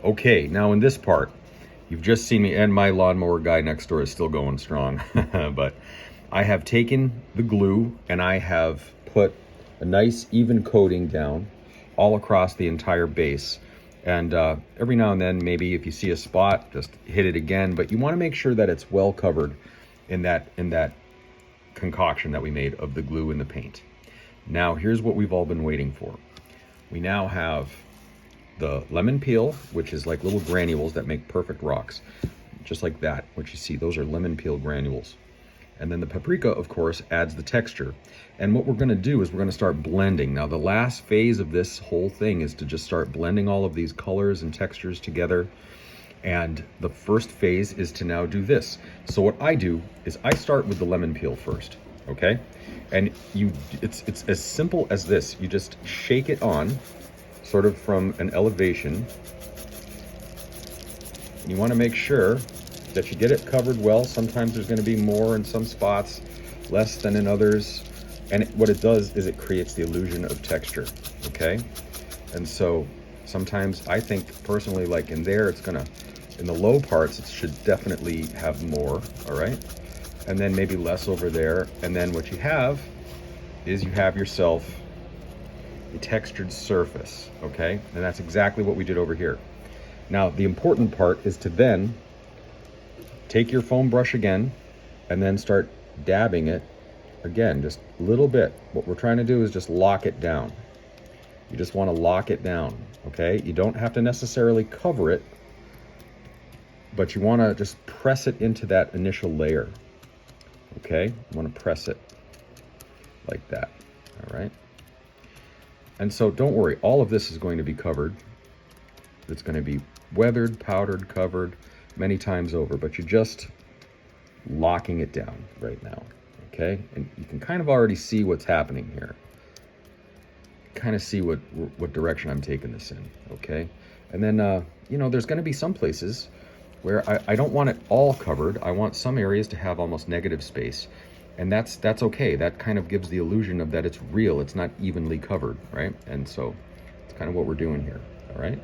Okay, now in this part, you've just seen me, and my lawnmower guy next door is still going strong. But I have taken the glue and I have put a nice even coating down all across the entire base. And every now and then, maybe if you see a spot, just hit it again. But you want to make sure that it's well covered in that concoction that we made of the glue and the paint. Now, here's what we've all been waiting for. We now have the lemon peel, which is like little granules that make perfect rocks, just like that. What you see, those are lemon peel granules. And then the paprika, of course, adds the texture. And what we're gonna do is we're gonna start blending. Now, the last phase of this whole thing is to just start blending all of these colors and textures together. And the first phase is to now do this. So what I do is I start with the lemon peel first, okay? And it's as simple as this. You just shake it on, sort of from an elevation. You want to make sure that you get it covered well. Sometimes there's going to be more in some spots, less than in others. And what it does is it creates the illusion of texture, okay? And so sometimes I think personally, like in there, it's gonna, in the low parts, it should definitely have more, all right? And then maybe less over there. And then what you have is you have yourself a textured surface, okay? And that's exactly what we did over here. Now, the important part is to then take your foam brush again and then start dabbing it again, just a little bit. What we're trying to do is just lock it down. You just want to lock it down, okay? You don't have to necessarily cover it, but you want to just press it into that initial layer, okay? You want to press it like that, all right? And so don't worry, all of this is going to be covered. It's going to be weathered, powdered, covered many times over, but you're just locking it down right now, okay? And you can kind of already see what's happening here. Kind of see what direction I'm taking this in, okay? And then, you know, there's going to be some places where I don't want it all covered. I want some areas to have almost negative space. And that's okay. That kind of gives the illusion of that it's real. It's not evenly covered, right? And so it's kind of what we're doing here, all right?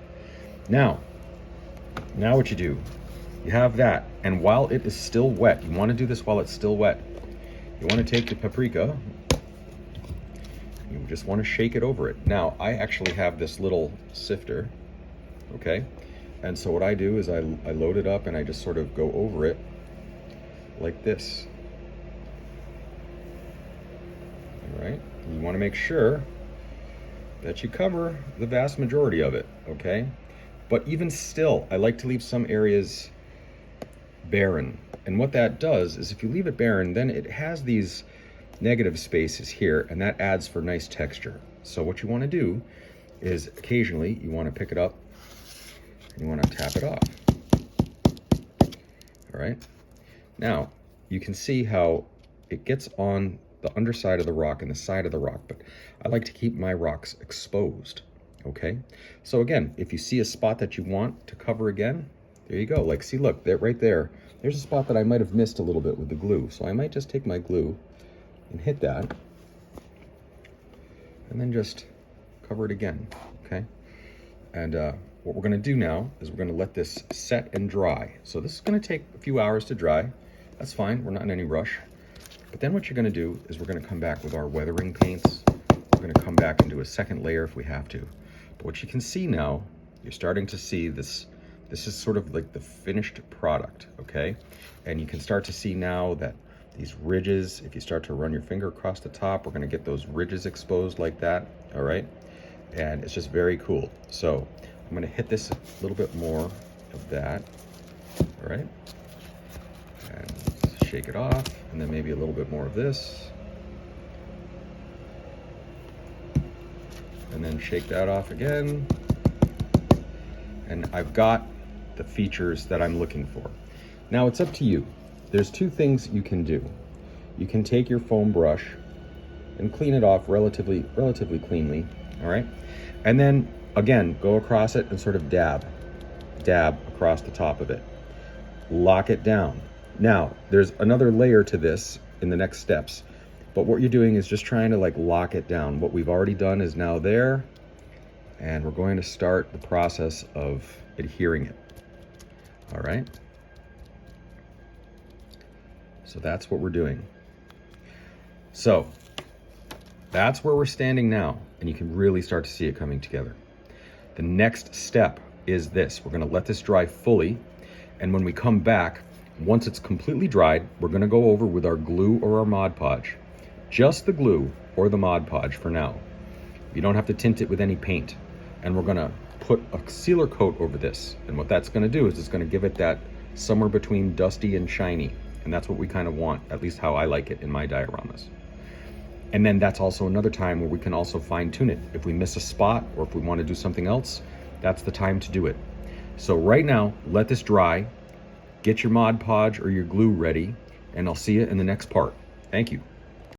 Now what you do, you have that. And while it is still wet, you want to do this while it's still wet. You want to take the paprika, you just want to shake it over it. Now, I actually have this little sifter, okay? And so what I do is I load it up and I just sort of go over it like this. All right, you want to make sure that you cover the vast majority of it, okay? But even still, I like to leave some areas barren. And what that does is if you leave it barren, then it has these negative spaces here, and that adds for nice texture. So what you want to do is occasionally you want to pick it up and you want to tap it off. All right, now you can see how it gets on the underside of the rock and the side of the rock, but I like to keep my rocks exposed, okay? So again, if you see a spot that you want to cover again, there you go. Like, see, look, there, right there, there's a spot that I might have missed a little bit with the glue. So I might just take my glue and hit that, and then just cover it again, okay? And what we're gonna do now is we're gonna let this set and dry. So this is gonna take a few hours to dry. That's fine, we're not in any rush. But then what you're gonna do is we're gonna come back with our weathering paints. We're gonna come back and do a second layer if we have to. But what you can see now, you're starting to see this. This is sort of like the finished product, okay? And you can start to see now that these ridges, if you start to run your finger across the top, we're gonna get those ridges exposed like that, all right? And it's just very cool. So I'm gonna hit this a little bit more of that, all right? And shake it off, and then maybe a little bit more of this. And then shake that off again. And I've got the features that I'm looking for. Now it's up to you. There's two things you can do. You can take your foam brush and clean it off relatively cleanly, all right? And then again, go across it and sort of dab across the top of it. Lock it down. Now, there's another layer to this in the next steps, but what you're doing is just trying to like lock it down. What we've already done is now there, and we're going to start the process of adhering it. All right. So that's what we're doing. So that's where we're standing now, and you can really start to see it coming together. The next step is this. We're going to let this dry fully, and when we come back, once it's completely dried, we're going to go over with our glue or our Mod Podge. Just the glue or the Mod Podge for now. You don't have to tint it with any paint. And we're going to put a sealer coat over this, and what that's going to do is it's going to give it that somewhere between dusty and shiny, and that's what we kind of want, at least how I like it in my dioramas. And then that's also another time where we can also fine tune it. If we miss a spot or if we want to do something else, that's the time to do it. So right now, let this dry, get your Mod Podge or your glue ready, and I'll see you in the next part. Thank you.